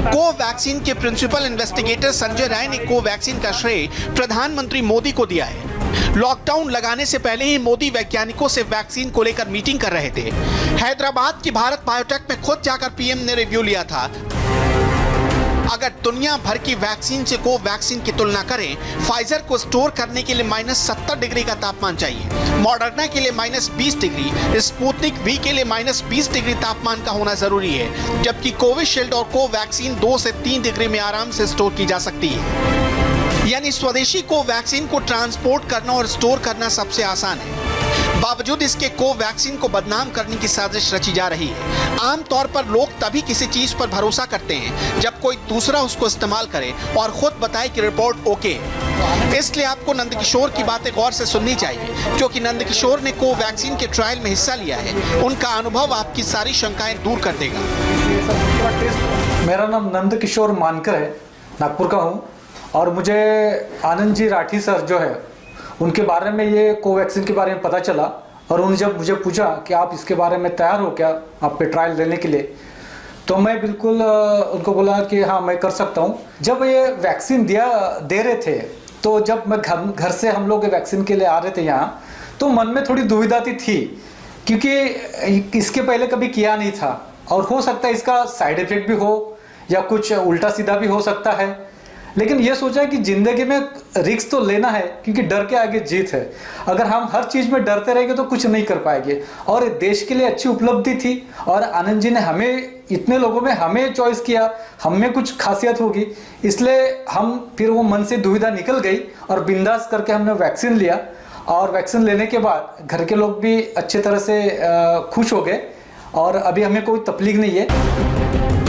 कोवैक्सीन के प्रिंसिपल इन्वेस्टिगेटर संजय राय ने कोवैक्सीन का श्रेय प्रधानमंत्री मोदी को दिया है। लॉकडाउन लगाने से पहले ही मोदी वैज्ञानिकों से वैक्सीन को लेकर मीटिंग कर रहे थे। हैदराबाद की भारत बायोटेक में खुद जाकर पीएम ने रिव्यू लिया था। अगर दुनिया भर की वैक्सीन से कोवैक्सीन की तुलना करें, फाइजर को स्टोर करने के लिए -70 डिग्री का तापमान चाहिए, मॉडर्ना के लिए -20 डिग्री, स्पुतनिक वी के लिए -20 डिग्री तापमान का होना जरूरी है, जबकि कोविशील्ड और कोवैक्सीन 2 से 3 डिग्री में आराम से स्टोर की जा सकती है। यानी स्वदेशी कोवैक्सीन को ट्रांसपोर्ट करना और स्टोर करना सबसे आसान है। बावजूद इसके कोवैक्सीन को बदनाम करने की साजिश रची जा रही है। आमतौर पर लोग तभी किसी चीज पर भरोसा करते हैं जब कोई दूसरा उसको इस्तेमाल करे और खुद बताए कि रिपोर्ट ओके है। इसलिए आपको नंदकिशोर की बातें गौर से सुननी चाहिए, क्योंकि नंदकिशोर ने कोवैक्सीन के ट्रायल में हिस्सा लिया है। उनका अनुभव आपकी सारी शंकाएं दूर कर देगा। मेरा नाम नंदकिशोर मानकर है, नागपुर का हूँ, और मुझे आनंद जी राठी सर जो है उनके बारे में ये कोवैक्सीन के बारे में पता चला, और उन्होंने जब मुझे पूछा कि आप इसके बारे में तैयार हो क्या आप पे ट्रायल देने के लिए, तो मैं बिल्कुल उनको बोला कि हाँ मैं कर सकता हूँ। जब ये वैक्सीन दे रहे थे, तो जब मैं घर से हम लोग वैक्सीन के लिए आ रहे थे यहाँ, तो मन में थोड़ी दुविधा थी, क्योंकि इसके पहले कभी किया नहीं था, और हो सकता है इसका साइड इफेक्ट भी हो या कुछ उल्टा सीधा भी हो सकता है। लेकिन ये सोचा कि जिंदगी में रिस्क तो लेना है, क्योंकि डर के आगे जीत है। अगर हम हर चीज में डरते रहेंगे तो कुछ नहीं कर पाएंगे। और देश के लिए अच्छी उपलब्धि थी, और आनंद जी ने हमें, इतने लोगों में हमें चॉइस किया, हम में कुछ खासियत होगी, इसलिए हम फिर वो मन से दुविधा निकल गई और बिंदास करके हमने वैक्सीन लिया। और वैक्सीन लेने के बाद घर के लोग भी अच्छे तरह से खुश हो गए, और अभी हमें कोई तकलीफ नहीं है।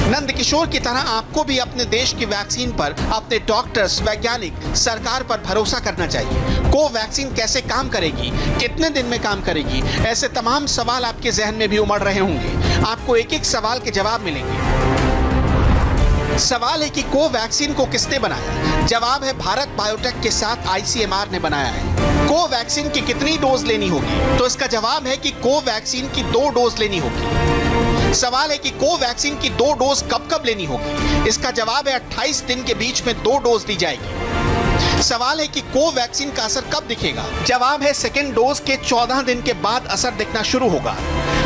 नंदकिशोर की तरह आपको भी अपने देश की वैक्सीन पर, अपने डॉक्टर्स, वैज्ञानिक, सरकार पर भरोसा करना चाहिए। कोवैक्सीन कैसे काम करेगी, कितने दिन में काम करेगी, ऐसे तमाम सवाल आपके जहन में भी उमड़ रहे होंगे। आपको एक एक सवाल के जवाब मिलेंगे। सवाल है कि कोवैक्सीन को किसने बनाया? जवाब है भारत बायोटेक के साथ ICMR ने बनाया है। कोवैक्सीन की कितनी डोज लेनी होगी? तो इसका जवाब है कि कोवैक्सीन की 2 डोज लेनी होगी। सवाल है कि कोवैक्सीन की 2 डोज कब कब लेनी होगी? इसका जवाब है 28 दिन के बीच में 2 डोज दी जाएगी। सवाल है कि कोवैक्सीन का असर कब दिखेगा? जवाब है सेकेंड डोज के 14 दिन के बाद असर दिखना शुरू होगा।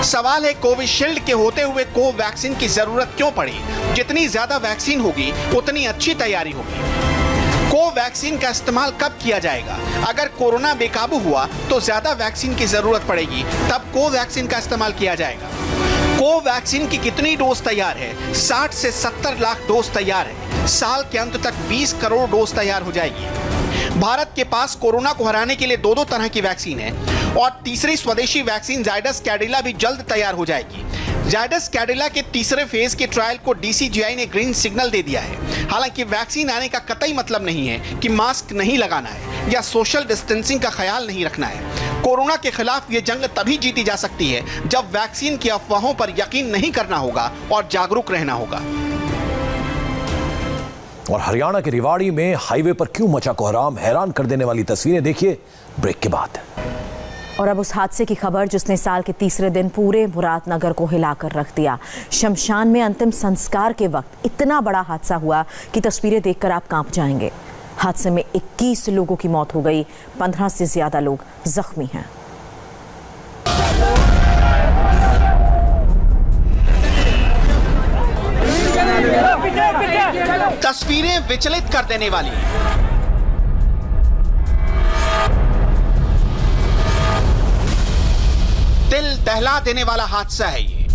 सवाल है कोविशील्ड के होते हुए कोवैक्सीन की जरूरत क्यों पड़ी? जितनी ज्यादा वैक्सीन होगी उतनी अच्छी तैयारी होगी। कोवैक्सीन का इस्तेमाल कब किया जाएगा? अगर कोरोना बेकाबू हुआ तो ज्यादा वैक्सीन की जरूरत पड़ेगी, तब कोवैक्सीन का इस्तेमाल किया जाएगा। कोवैक्सीन की कितनी डोज तैयार है? 60 से 70 लाख डोज तैयार है। साल के अंत तक 20 करोड़ डोज तैयार हो जाएगी। भारत के पास कोरोना को हराने के लिए 2 तरह की वैक्सीन है, और तीसरी स्वदेशी वैक्सीन जायडस कैडिला भी जल्द तैयार हो जाएगी। जायडस कैडिला के तीसरे फेज के ट्रायल को DCGI ने ग्रीन सिग्नल दे दिया है। हालांकि वैक्सीन आने का कतई मतलब नहीं है कि मास्क नहीं लगाना है या सोशल डिस्टेंसिंग का ख्याल नहीं रखना है। कोरोना के खिलाफ ये जंग तभी जीती जा सकती है जब वैक्सीन की अफवाहों पर यकीन नहीं करना होगा और जागरूक रहना होगा। और हरियाणा के रेवाड़ी में हाईवे पर क्यों मचा कोहराम, हैरान कर देने वाली तस्वीरें देखिए ब्रेक के बाद। और अब उस हादसे की खबर जिसने साल के तीसरे दिन पूरे मुरादनगर को हिलाकर रख दिया। शमशान में अंतिम संस्कार के वक्त इतना बड़ा हादसा हुआ कि तस्वीरें देखकर आप कांप जाएंगे। हादसे में 21 लोगों की मौत हो गई, 15 से ज्यादा लोग जख्मी हैं। तस्वीरें विचलित कर देने वाली, दिल दहला देने वाला हादसा है ये।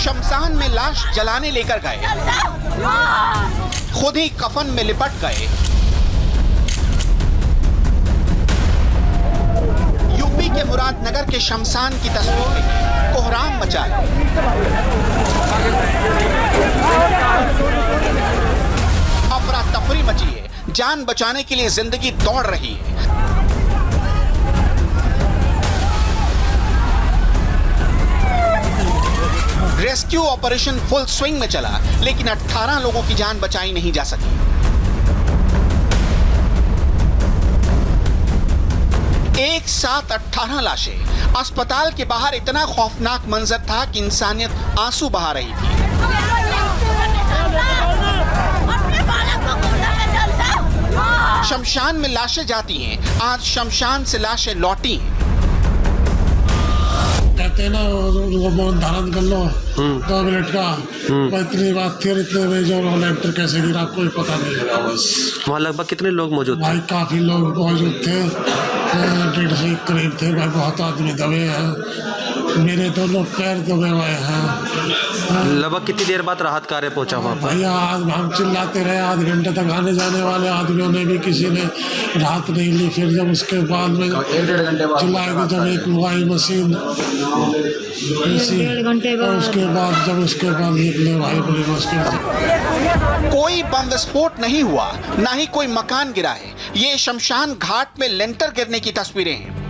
शमशान में लाश जलाने लेकर गए, खुद ही कफन में लिपट गए। यूपी के मुरादनगर के शमशान की तस्वीर में कोहराम मचा है। अफरा तफरी मची है, जान बचाने के लिए जिंदगी दौड़ रही है। रेस्क्यू ऑपरेशन फुल स्विंग में चला, लेकिन 18 लोगों की जान बचाई नहीं जा सकी। एक साथ 18 लाशें। अस्पताल के बाहर इतना खौफनाक मंजर था कि इंसानियत आंसू बहा रही थी। शमशान में लाशें जाती हैं, आज शमशान से लाशें लौटी हैं। कहते हैं ना मौन धारण कर लो 2 मिनट का, इतनी बात थी। इतने में जो लेंटर कैसे गिरा कोई पता नहीं लगा। बस वहाँ लगभग कितने लोग मौजूद थे? भाई काफी लोग मौजूद थे, 150 के करीब थे भाई। बहुत आदमी दबे हैं, मेरे दोनों पैर दबे हुए हैं। लगभग कितनी देर बाद राहत कार्य पहुंचा वहाँ पर? भैया हम चिल्लाते रहे, आधे घंटे तक आने जाने वाले आदमियों ने भी किसी ने राहत नहीं ली। फिर जब उसके बाद में चिल्लाए थे, जब एक वाई मशीन, उसके बाद निकले भाई बड़ी मुश्किल से। कोई बम विस्फोट नहीं हुआ, ना ही कोई मकान गिरा है। ये शमशान घाट में लेंटर गिरने की तस्वीरें हैं।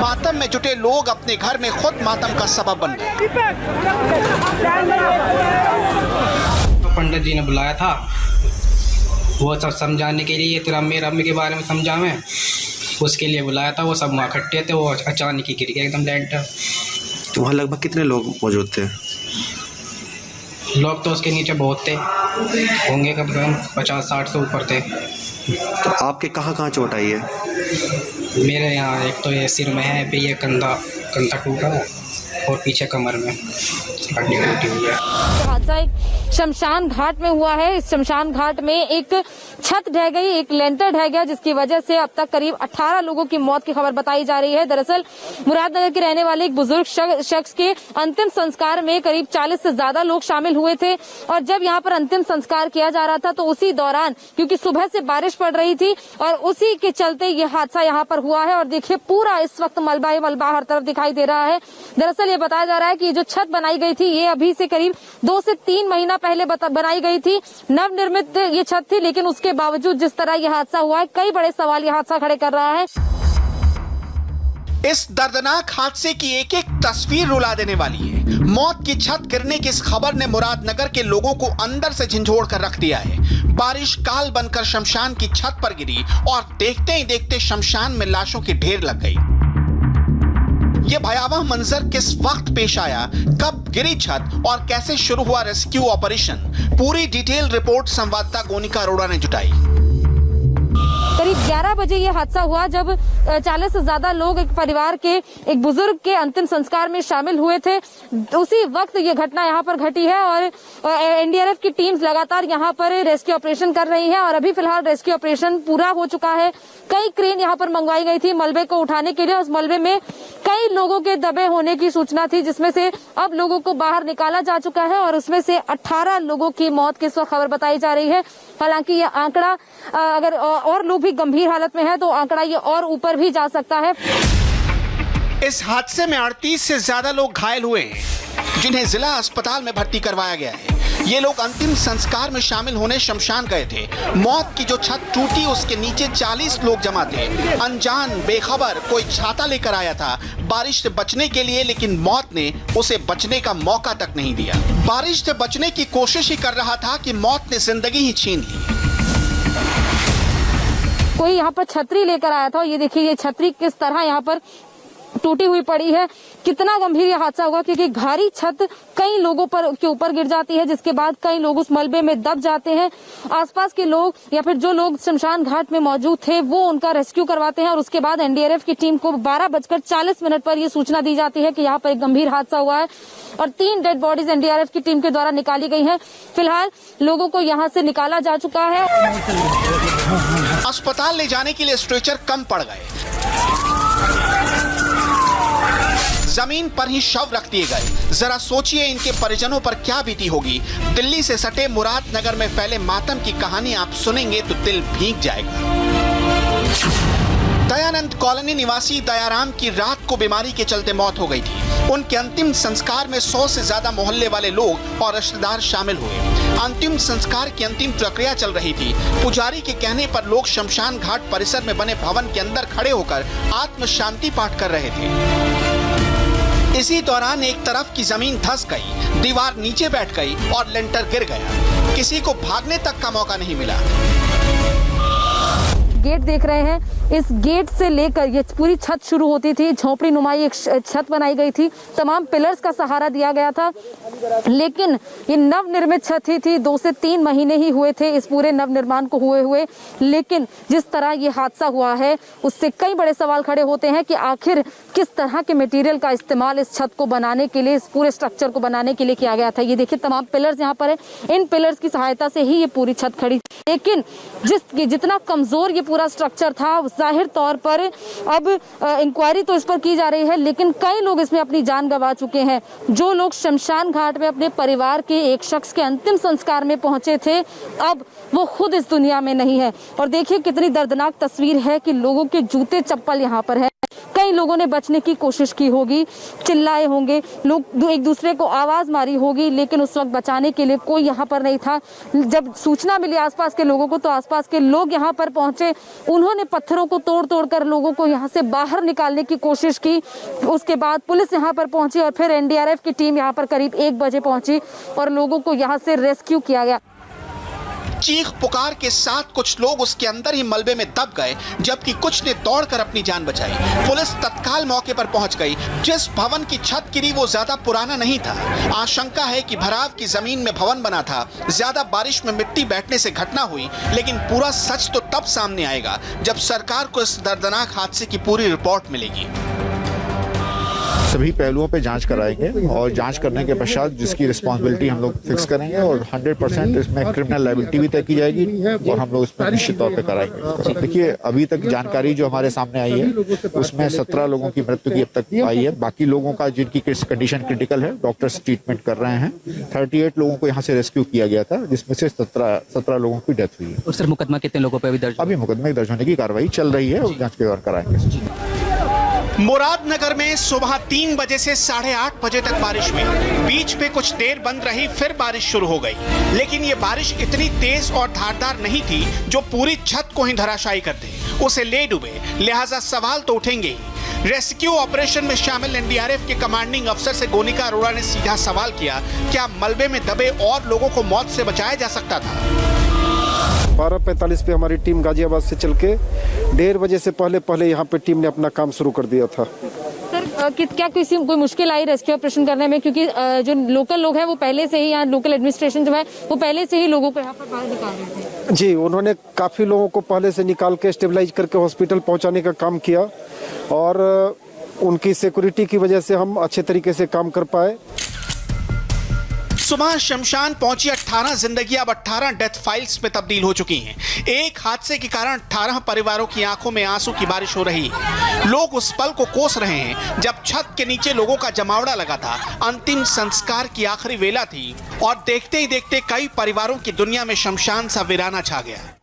मातम में जुटे लोग अपने घर में खुद मातम का सबब बन गए। पंडित जी ने बुलाया था, वो सब समझाने के लिए, तेरा मेरा अम्मी के बारे में समझावे, उसके लिए बुलाया था। वो सब वहाँ इकट्ठे थे, वो अचानक ही गिर गया एकदम लेंटर। तो वहाँ लगभग कितने लोग मौजूद थे? लोग तो उसके नीचे बहुत थे, होंगे कम से कम 50-60 से ऊपर थे। तो आपके कहाँ चोट आई है? मेरे यहाँ एक तो ये सिर में है, पे ये कंधा टूटा है, और पीछे कमर में हड्डी टूटी हुई है। हादसा एक शमशान घाट में हुआ है। इस शमशान घाट में एक छत ढह गई, एक लेंटर ढह गया, जिसकी वजह से अब तक करीब 18 लोगों की मौत की खबर बताई जा रही है। दरअसल मुरादनगर के रहने वाले एक बुजुर्ग शख्स के अंतिम संस्कार में करीब 40 से ज्यादा लोग शामिल हुए थे। और जब यहाँ पर अंतिम संस्कार किया जा रहा था तो उसी दौरान, क्योंकि सुबह से बारिश पड़ रही थी और उसी के चलते ये हादसा यहाँ पर हुआ है। और देखिए पूरा इस वक्त मलबा ही मलबा हर तरफ दिखाई दे रहा है। दरअसल ये बताया जा रहा है कि ये जो छत बनाई गई थी, ये अभी से करीब 2 से 3 महीना पहले बनाई गई थी। नवनिर्मित ये छत थी, लेकिन उसके बावजूद जिस तरह ये हादसा हुआ है, कई बड़े सवाल ये हादसा खड़े कर रहा है। इस दर्दनाक हादसे की एक एक तस्वीर रुला देने वाली है। मौत की छत गिरने की इस खबर ने मुरादनगर के लोगों को अंदर से झंझोड़ कर रख दिया है। बारिश काल बनकर शमशान की छत पर गिरी और देखते ही देखते शमशान में लाशों की ढेर लग गई। ये भयावह मंजर किस वक्त पेश आया, कब गिरी छत और कैसे शुरू हुआ रेस्क्यू ऑपरेशन, पूरी डिटेल रिपोर्ट संवाददाता गोनिका अरोड़ा ने जुटाई। करीब 11 बजे ये हादसा हुआ, जब 40 से ज्यादा लोग एक परिवार के एक बुजुर्ग के अंतिम संस्कार में शामिल हुए थे। उसी वक्त ये घटना यहाँ पर घटी है और एनडीआरएफ की टीम्स लगातार यहाँ पर रेस्क्यू ऑपरेशन कर रही है। और अभी फिलहाल रेस्क्यू ऑपरेशन पूरा हो चुका है। कई क्रेन यहाँ पर मंगवाई गई थी मलबे को उठाने के लिए। उस मलबे में कई लोगों के दबे होने की सूचना थी, जिसमें से अब लोगों को बाहर निकाला जा चुका है और उसमें से 18 लोगों की मौत की इस वक्त खबर बताई जा रही है। हालांकि ये आंकड़ा, अगर और लोग भी गंभीर हालत में है तो आंकड़ा ये और ऊपर भी जा सकता है। इस हादसे में 38 से ज्यादा लोग घायल हुए हैं। जिन्हें जिला अस्पताल में भर्ती करवाया गया है। ये लोग अंतिम संस्कार में शामिल होने शमशान गए थे। मौत की जो छत टूटी उसके नीचे 40 लोग जमा थे। अनजान, बेखबर, कोई छाता लेकर आया था बारिश से बचने के लिए, लेकिन मौत ने उसे बचने का मौका तक नहीं दिया। बारिश से बचने की कोशिश ही कर रहा था कि मौत ने जिंदगी ही छीन ली। कोई यहाँ पर छतरी लेकर आया था और ये देखिए ये छतरी किस तरह यहाँ पर टूटी हुई पड़ी है। कितना गंभीर ये हादसा होगा, क्योंकि भारी छत कई लोगों के ऊपर गिर जाती है, जिसके बाद कई लोग उस मलबे में दब जाते हैं। आसपास के लोग या फिर जो लोग शमशान घाट में मौजूद थे वो उनका रेस्क्यू करवाते हैं और उसके बाद एनडीआरएफ की टीम को 12:40 पर ये सूचना दी जाती है कि यहाँ पर एक गंभीर हादसा हुआ है और 3 डेड बॉडीज एनडीआरएफ की टीम के द्वारा निकाली गई हैं। फिलहाल लोगों को यहाँ से निकाला जा चुका है। अस्पताल ले जाने के लिए स्ट्रेचर कम पड़ गए, जमीन पर ही शव रख दिए गए। जरा सोचिए इनके परिजनों पर क्या बीती होगी। दिल्ली से सटे मुरादनगर में फैले मातम की कहानी आप सुनेंगे तो दिल भीग जाएगा। दयानंद कॉलोनी निवासी दयाराम की रात को बीमारी के चलते मौत हो गई थी। उनके अंतिम संस्कार में 100 से ज्यादा मोहल्ले वाले लोग और रिश्तेदार शामिल हुए। अंतिम संस्कार की अंतिम प्रक्रिया चल रही थी। पुजारी के कहने पर लोग शमशान घाट परिसर में बने भवन के अंदर खड़े होकर आत्म शांति पाठ कर रहे थे। इसी दौरान एक तरफ की जमीन धंस गई, दीवार नीचे बैठ गई और लेंटर गिर गया। किसी को भागने तक का मौका नहीं मिला। गेट देख रहे हैं, इस गेट से लेकर ये पूरी छत शुरू होती थी। झोपड़ी नुमाई एक छत बनाई गई थी, तमाम पिलर्स का सहारा दिया गया था, लेकिन ये नवनिर्मित छत ही थी। 2 से 3 महीने ही हुए थे इस पूरे नवनिर्माण को हुए, लेकिन जिस तरह ये हादसा हुआ है उससे कई बड़े सवाल खड़े होते हैं कि आखिर किस तरह के मटेरियल का इस्तेमाल इस छत को बनाने के लिए, इस पूरे स्ट्रक्चर को बनाने के लिए किया गया था। ये देखिए तमाम पिलर्स यहाँ पर है, इन पिलर्स की सहायता से ही ये पूरी छत खड़ी। लेकिन जितना कमजोर ये पूरा स्ट्रक्चर था, जाहिर तौर पर अब इंक्वायरी तो इस पर की जा रही है, लेकिन कई लोग इसमें अपनी जान गंवा चुके हैं। जो लोग शमशान घाट में अपने परिवार के एक शख्स के अंतिम संस्कार में पहुंचे थे, अब वो खुद इस दुनिया में नहीं है। और देखिए कितनी दर्दनाक तस्वीर है कि लोगों के जूते चप्पल यहाँ पर है। कई लोगों ने बचने की कोशिश की होगी, चिल्लाए होंगे, लोग एक दूसरे को आवाज मारी होगी, लेकिन उस वक्त बचाने के लिए कोई यहाँ पर नहीं था। जब सूचना मिली आसपास के लोगों को तो आसपास के लोग यहाँ पर पहुंचे, उन्होंने पत्थरों को तोड़ कर लोगों को यहाँ से बाहर निकालने की कोशिश की। उसके बाद पुलिस यहाँ पर पहुंची और फिर एनडीआरएफ की टीम यहाँ पर करीब 1 बजे पहुंची और लोगों को यहाँ से रेस्क्यू किया गया। चीख पुकार के साथ कुछ लोग उसके अंदर ही मलबे में दब गए, जबकि कुछ ने दौड़कर अपनी जान बचाई। पुलिस तत्काल मौके पर पहुंच गई। जिस भवन की छत गिरी वो ज्यादा पुराना नहीं था। आशंका है कि भराव की जमीन में भवन बना था। ज्यादा बारिश में मिट्टी बैठने से घटना हुई, लेकिन पूरा सच तो तब सामने आएगा जब सरकार को इस दर्दनाक हादसे की पूरी रिपोर्ट मिलेगी। सभी पहलुओं पे जांच कराएंगे और जांच करने के पश्चात जिसकी रिस्पांसिबिलिटी हम लोग फिक्स करेंगे और 100% इसमें क्रिमिनल लायबिलिटी भी तय की जाएगी और हम लोग इसमें निश्चित तौर पे कराएंगे। देखिए अभी तक जानकारी जो हमारे सामने आई है उसमें 17 लोगों की मृत्यु की अब तक आई है। बाकी लोगों का जिनकी कंडीशन क्रिटिकल है, डॉक्टर्स ट्रीटमेंट कर रहे हैं। 38 लोगों को यहाँ से रेस्क्यू किया गया था, जिसमें से 17 लोगों की डेथ हुई है। और सर मुकदमा कितने लोगों पर दर्ज? अभी मुकदमे दर्ज होने की कार्रवाई चल रही है और जांच के दौरान कराएंगे। मुरादनगर में सुबह 3 बजे से 8:30 बजे तक बारिश हुई। बीच पे कुछ देर बंद रही, फिर बारिश शुरू हो गई, लेकिन ये बारिश इतनी तेज और धारदार नहीं थी जो पूरी छत को ही धराशायी कर दे। उसे ले डूबे, लिहाजा सवाल तो उठेंगे ही। रेस्क्यू ऑपरेशन में शामिल एनडीआरएफ के कमांडिंग अफसर से गोनिका अरोड़ा ने सीधा सवाल किया, क्या मलबे में दबे और लोगों को मौत से बचाया जा सकता था? 12:45 पे हमारी टीम गाजियाबाद से चल के 1:30 बजे से पहले यहाँ पे टीम ने अपना काम शुरू कर दिया था। सर क्या कोई मुश्किल आई रेस्क्यू ऑपरेशन करने में, क्योंकि जो लोकल लोग हैं वो पहले से ही, यहाँ लोकल एडमिनिस्ट्रेशन जो है वो पहले से ही लोगों को यहाँ पर बाहर निकाल रहे थे? जी, उन्होंने काफी लोगों को पहले से निकाल के स्टेबलाइज करके हॉस्पिटल पहुँचाने का काम किया और उनकी सिक्योरिटी की वजह से हम अच्छे तरीके से काम कर पाए। सुबह शमशान पहुंची 18 जिंदगी अब 18 डेथ फाइल्स में तब्दील हो चुकी हैं। एक हादसे के कारण 18 परिवारों की आंखों में आंसू की बारिश हो रही है। लोग उस पल को कोस रहे हैं जब छत के नीचे लोगों का जमावड़ा लगा था। अंतिम संस्कार की आखिरी वेला थी और देखते ही देखते कई परिवारों की दुनिया में शमशान सा वीराना छा गया।